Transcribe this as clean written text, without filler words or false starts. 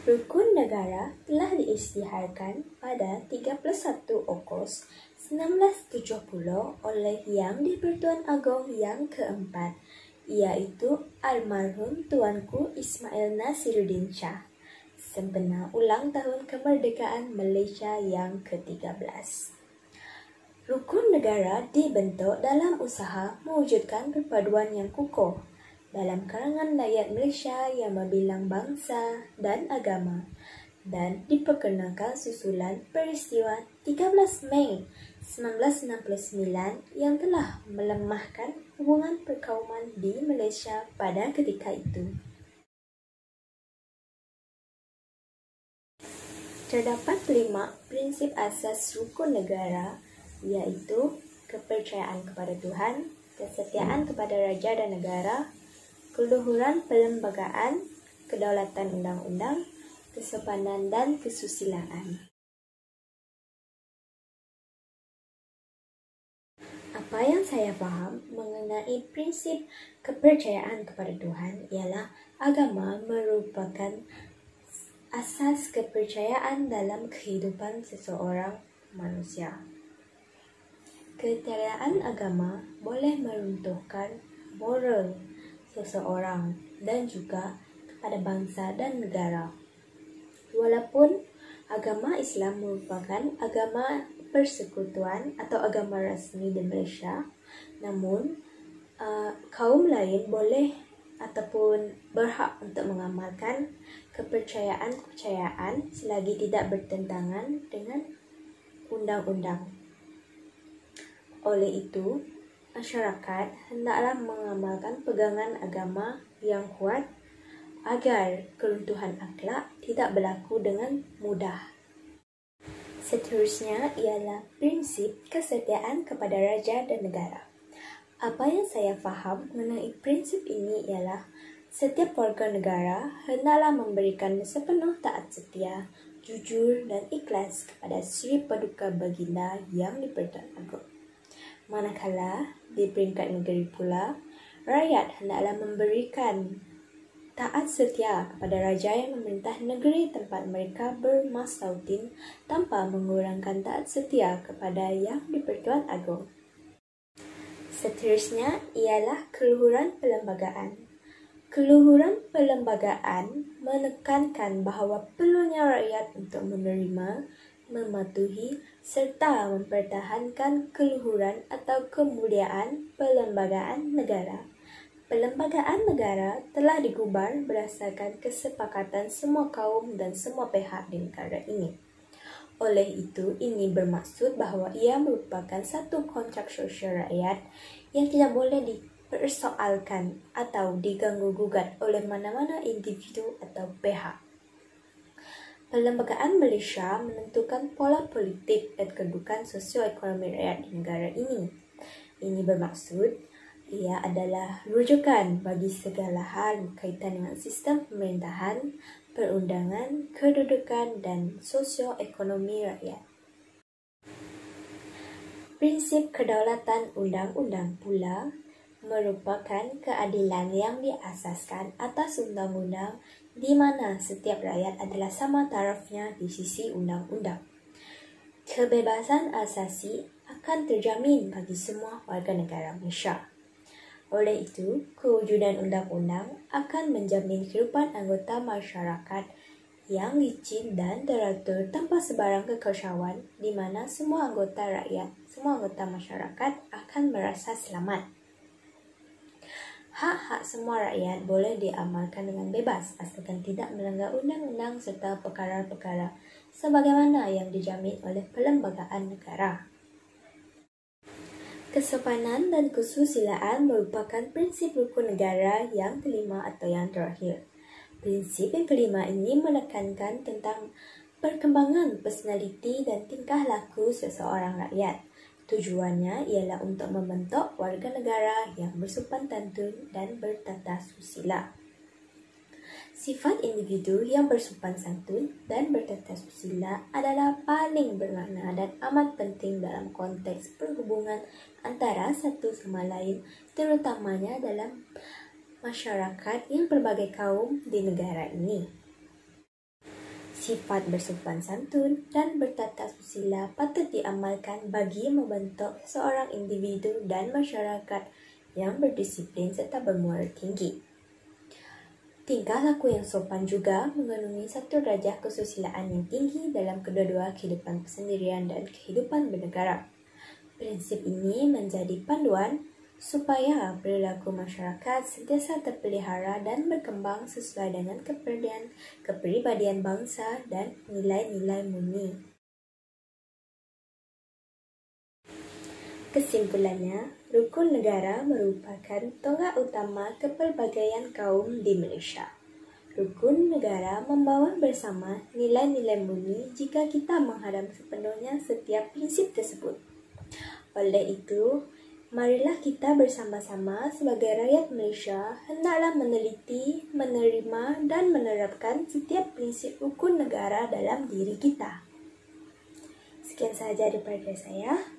Rukun negara telah diisytiharkan pada 31 Ogos 1970 oleh Yang di-Pertuan Agong yang keempat, iaitu almarhum Tuanku Ismail Nasiruddin Shah, sempena ulang tahun kemerdekaan Malaysia yang ke-13. Rukun negara dibentuk dalam usaha mewujudkan perpaduan yang kukuh dalam kalangan rakyat Malaysia yang berbilang bangsa dan agama, dan diperkenalkan susulan peristiwa 13 Mei 1969 yang telah melemahkan hubungan perkauman di Malaysia pada ketika itu. Terdapat 5 prinsip asas rukun negara, iaitu kepercayaan kepada Tuhan, kesetiaan kepada raja dan negara, keluhuran perlembagaan, kedaulatan undang-undang, kesopanan dan kesusilaan. Apa yang saya faham mengenai prinsip kepercayaan kepada Tuhan ialah agama merupakan asas kepercayaan dalam kehidupan seseorang manusia. Ketiadaan agama boleh meruntuhkan moral seseorang dan juga kepada bangsa dan negara. Walaupun agama Islam merupakan agama persekutuan atau agama rasmi di Malaysia, namun kaum lain boleh ataupun berhak untuk mengamalkan kepercayaan selagi tidak bertentangan dengan undang-undang. Oleh itu, masyarakat hendaklah mengamalkan pegangan agama yang kuat agar keruntuhan akhlak tidak berlaku dengan mudah. Seterusnya ialah prinsip kesetiaan kepada raja dan negara. Apa yang saya faham mengenai prinsip ini ialah setiap warga negara hendaklah memberikan sepenuh taat setia, jujur dan ikhlas kepada Sri Paduka Baginda Yang di-Pertuan Agong. Manakala di peringkat negeri pula, rakyat hendaklah memberikan taat setia kepada raja yang memerintah negeri tempat mereka bermastautin tanpa mengurangkan taat setia kepada Yang di-Pertuan Agong. Seterusnya ialah keluhuran perlembagaan. Keluhuran perlembagaan menekankan bahawa perlunya rakyat untuk menerima, mematuhi serta mempertahankan keluhuran atau kemuliaan perlembagaan negara. Perlembagaan negara telah digubar berdasarkan kesepakatan semua kaum dan semua pihak di negara ini. Oleh itu, ini bermaksud bahawa ia merupakan satu kontrak sosial rakyat yang tidak boleh dipersoalkan atau diganggu-gugat oleh mana-mana individu atau pihak. Perlembagaan Malaysia menentukan pola politik dan kedudukan sosioekonomi rakyat di negara ini. Ini bermaksud ia adalah rujukan bagi segala hal berkaitan dengan sistem pemerintahan, perundangan, kedudukan dan sosioekonomi rakyat. Prinsip kedaulatan undang-undang pula merupakan keadilan yang diasaskan atas undang-undang di mana setiap rakyat adalah sama tarafnya di sisi undang-undang. Kebebasan asasi akan terjamin bagi semua warga negara Malaysia. Oleh itu, kewujudan undang-undang akan menjamin kehidupan anggota masyarakat yang licin dan teratur tanpa sebarang kekacauan di mana semua anggota masyarakat akan merasa selamat. Hak-hak semua rakyat boleh diamalkan dengan bebas asalkan tidak melanggar undang-undang serta perkara-perkara sebagaimana yang dijamin oleh perlembagaan negara. Kesopanan dan kesusilaan merupakan prinsip rukun negara yang kelima atau yang terakhir. Prinsip yang kelima ini menekankan tentang perkembangan personaliti dan tingkah laku seseorang rakyat. Tujuannya ialah untuk membentuk warga negara yang bersopan santun dan bertata susila. Sifat individu yang bersopan santun dan bertata susila adalah paling bermakna dan amat penting dalam konteks perhubungan antara satu sama lain, terutamanya dalam masyarakat yang berbagai kaum di negara ini. Sifat bersopan santun dan bertata susila patut diamalkan bagi membentuk seorang individu dan masyarakat yang berdisiplin serta bermoral tinggi. Tingkah laku yang sopan juga mengandungi satu derajat kesusilaan yang tinggi dalam kedua-dua kehidupan persendirian dan kehidupan bernegara. Prinsip ini menjadi panduan supaya perilaku masyarakat sentiasa terpelihara dan berkembang sesuai dengan kepribadian bangsa dan nilai-nilai murni. Kesimpulannya, rukun negara merupakan tonggak utama kepelbagaian kaum di Malaysia. Rukun negara membawa bersama nilai-nilai murni jika kita menghadam sepenuhnya setiap prinsip tersebut. Oleh itu, marilah kita bersama-sama sebagai rakyat Malaysia hendaklah meneliti, menerima dan menerapkan setiap prinsip rukun negara dalam diri kita. Sekian sahaja daripada saya.